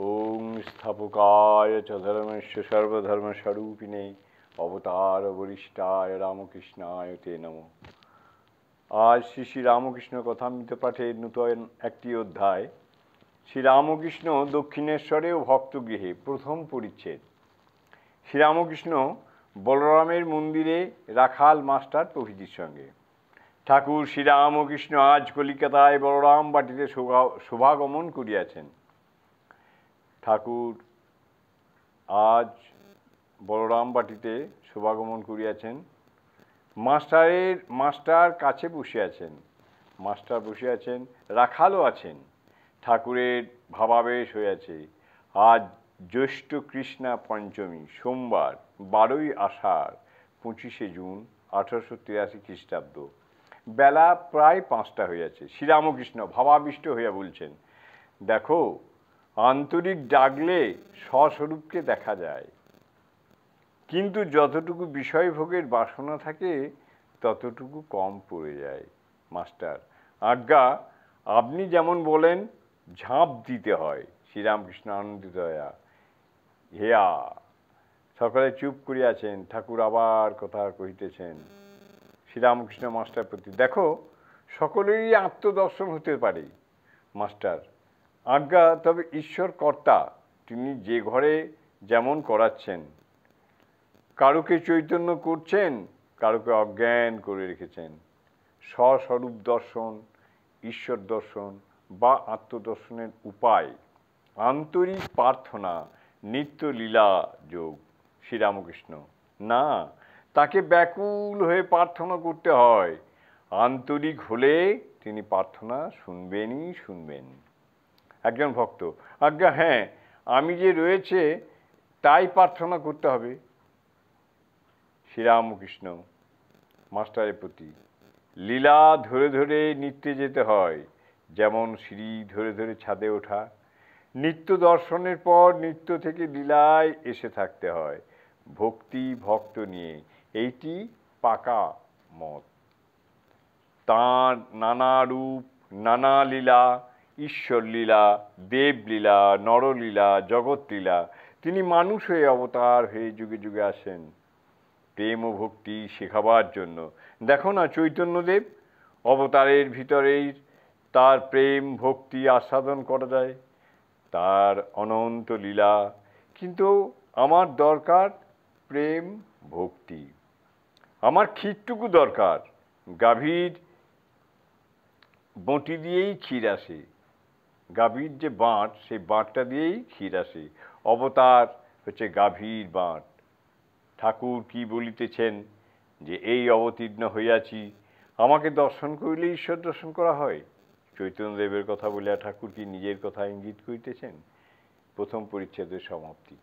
ওং স্থাপকায় চ ধর্মস্য সর্বধর্মস্বরূপিণে অবতার বরিষ্ঠায় রামকৃষ্ণায় তে নমঃ। আজ শ্রী শ্রী রামকৃষ্ণ কথামৃত পাঠের নূতন একটি অধ্যায়। শ্রীরামকৃষ্ণ দক্ষিণেশ্বরে ও ভক্তগৃহে, প্রথম পরিচ্ছেদ। শ্রীরামকৃষ্ণ বলরামের মন্দিরে রাখাল মাস্টার প্রভৃতির সঙ্গে। ঠাকুর শ্রীরামকৃষ্ণ আজ কলিকাতায় বলরাম বাটিতে শোভাগমন করিয়াছেন। ঠাকুর আজ বলরাম বাটিতে শোভাগমন করিয়াছেন। মাস্টার কাছে বসে আছেন, মাস্টার বসে আছেন, রাখালও আছেন। ঠাকুরের ভাবাবেশ হয়েছে। আজ জ্যৈষ্ঠ কৃষ্ণা পঞ্চমী, সোমবার, 12ই আষাঢ়, 25শে জুন 1883 খ্রিস্টাব্দ। বেলা প্রায় 5টা হইয়াছে। শ্রীরামকৃষ্ণ ভাবাবিষ্ট হইয়া বলছেন, দেখো, আন্তরিক ডাকলে স্বস্বরূপকে দেখা যায়, কিন্তু যতটুকু বিষয়ভোগের বাসনা থাকে ততটুকু কম পড়ে যায়। মাস্টার, আজ্ঞা, আপনি যেমন বলেন ঝাঁপ দিতে হয়। শ্রীরামকৃষ্ণ আনন্দিত হইয়া, হেয়া। সকলে চুপ করিয়াছেন। ঠাকুর আবার কথা কহিতেছেন। শ্রীরামকৃষ্ণ মাস্টার প্রতি, দেখো, সকলেরই আত্মদর্শন হতে পারে। মাস্টার, আজ্ঞা, তবে ঈশ্বর কর্তা, তিনি যে ঘরে যেমন করাচ্ছেন, কারুকে চৈতন্য করছেন, কারুকে অজ্ঞান করে রেখেছেন। স্বস্বরূপ দর্শন, ঈশ্বর দর্শন বা আত্মদর্শনের উপায় আন্তরিক প্রার্থনা, নিত্য লীলা যোগ। শ্রীরামকৃষ্ণ, না, তাকে ব্যাকুল হয়ে প্রার্থনা করতে হয়। আন্তরিক হলে তিনি প্রার্থনা শুনবেনই শুনবেন। একজন ভক্ত, আজ্ঞা হ্যাঁ, আমি যে রয়েছে তাই প্রার্থনা করতে হবে। শ্রীরামকৃষ্ণ মাস্টারের প্রতি, লীলা ধরে ধরে নিত্যে যেতে হয়, যেমন সিঁড়ি ধরে ধরে ছাদে ওঠা। নিত্য দর্শনের পর নিত্য থেকে লীলায় এসে থাকতে হয়, ভক্তি ভক্ত নিয়ে। এইটি পাকা মত। তাঁর নানা রূপ, নানা লীলা, ঈশ্বর লীলা, দেবলীলা, নরলীলা, জগৎ লীলা। তিনি মানুষ হয়ে অবতার হয়ে যুগে যুগে আসেন প্রেম ও ভক্তি শেখাবার জন্য। দেখো না, চৈতন্যদেব অবতারের ভিতরেই তার প্রেম ভক্তি আস্বাদন করা যায়, তার অনন্ত লীলা। কিন্তু আমার দরকার প্রেম ভক্তি। আমার ক্ষীরটুকু দরকার। গাভীর বঁটি দিয়েই ক্ষীর আসে। গাভীর যে বাঁট, সেই বাঁটটা দিয়েই ক্ষীর আসে। অবতার হচ্ছে গাভীর বাঁট। ঠাকুর কি বলিতেছেন যে এই অবতীর্ণ হইয়াছি, আমাকে দর্শন করিলে ঈশ্বর দর্শন করা হয়। চৈতন্যদেবের কথা বলিয়া ঠাকুর কি নিজের কথা ইঙ্গিত করিতেছেন? প্রথম পরিচ্ছেদের সমাপ্তি।